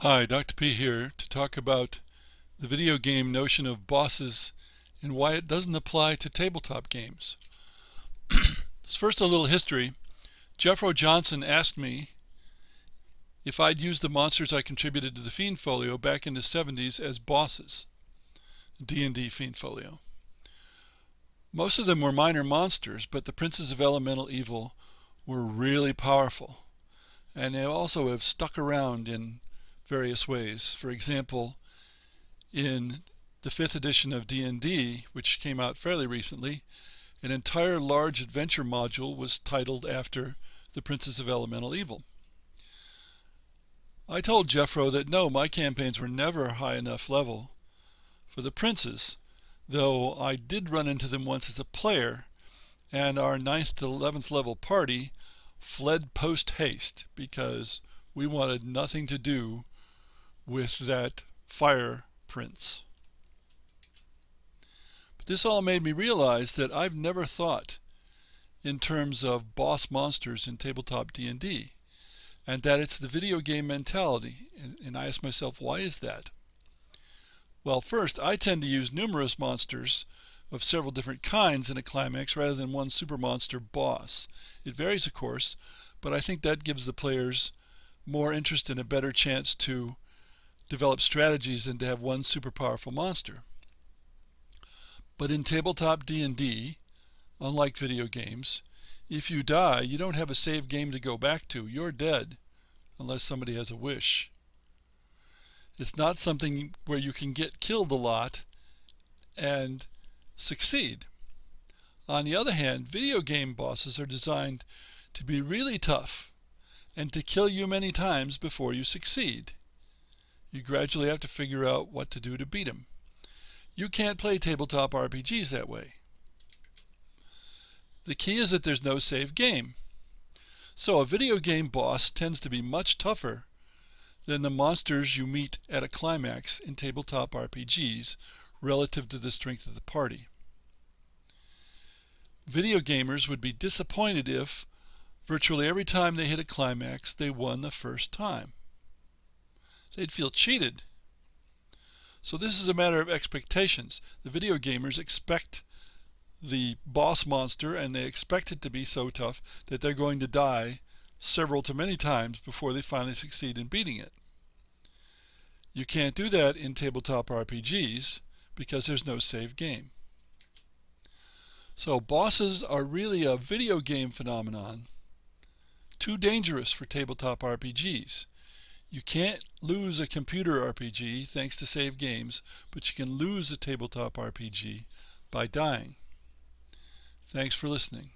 Hi, Dr. P here to talk about the video game notion of bosses and why it doesn't apply to tabletop games. First, a little history. Jeffro Johnson asked me if I'd use the monsters I contributed to the Fiend Folio back in the 70s as bosses, D&D Fiend Folio. Most of them were minor monsters, but the Princes of Elemental Evil were really powerful, and they also have stuck around in various ways. For example, in the 5th edition of D&D, which came out fairly recently, an entire large adventure module was titled after the Princes of Elemental Evil. I told Jeffro that no, my campaigns were never high enough level for the princes, though I did run into them once as a player, and our 9th to 11th level party fled post-haste because we wanted nothing to do with that fire prince. But this all made me realize that I've never thought in terms of boss monsters in tabletop D&D, and that it's the video game mentality. And I asked myself, why is that? Well, first, I tend to use numerous monsters of several different kinds in a climax rather than one super monster boss. It varies, of course, but I think that gives the players more interest and a better chance to develop strategies than to have one super powerful monster. But in tabletop D&D, unlike video games, if you die, you don't have a save game to go back to. You're dead, unless somebody has a wish. It's not something where you can get killed a lot and succeed. On the other hand, video game bosses are designed to be really tough and to kill you many times before you succeed. You gradually have to figure out what to do to beat them. You can't play tabletop RPGs that way. The key is that there's no save game. So a video game boss tends to be much tougher than the monsters you meet at a climax in tabletop RPGs relative to the strength of the party. Video gamers would be disappointed if virtually every time they hit a climax they won the first time. They'd feel cheated. So this is a matter of expectations. The video gamers expect the boss monster, and they expect it to be so tough that they're going to die several to many times before they finally succeed in beating it. You can't do that in tabletop RPGs because there's no save game. So bosses are really a video game phenomenon, too dangerous for tabletop RPGs. You can't lose a computer RPG thanks to save games, but you can lose a tabletop RPG by dying. Thanks for listening.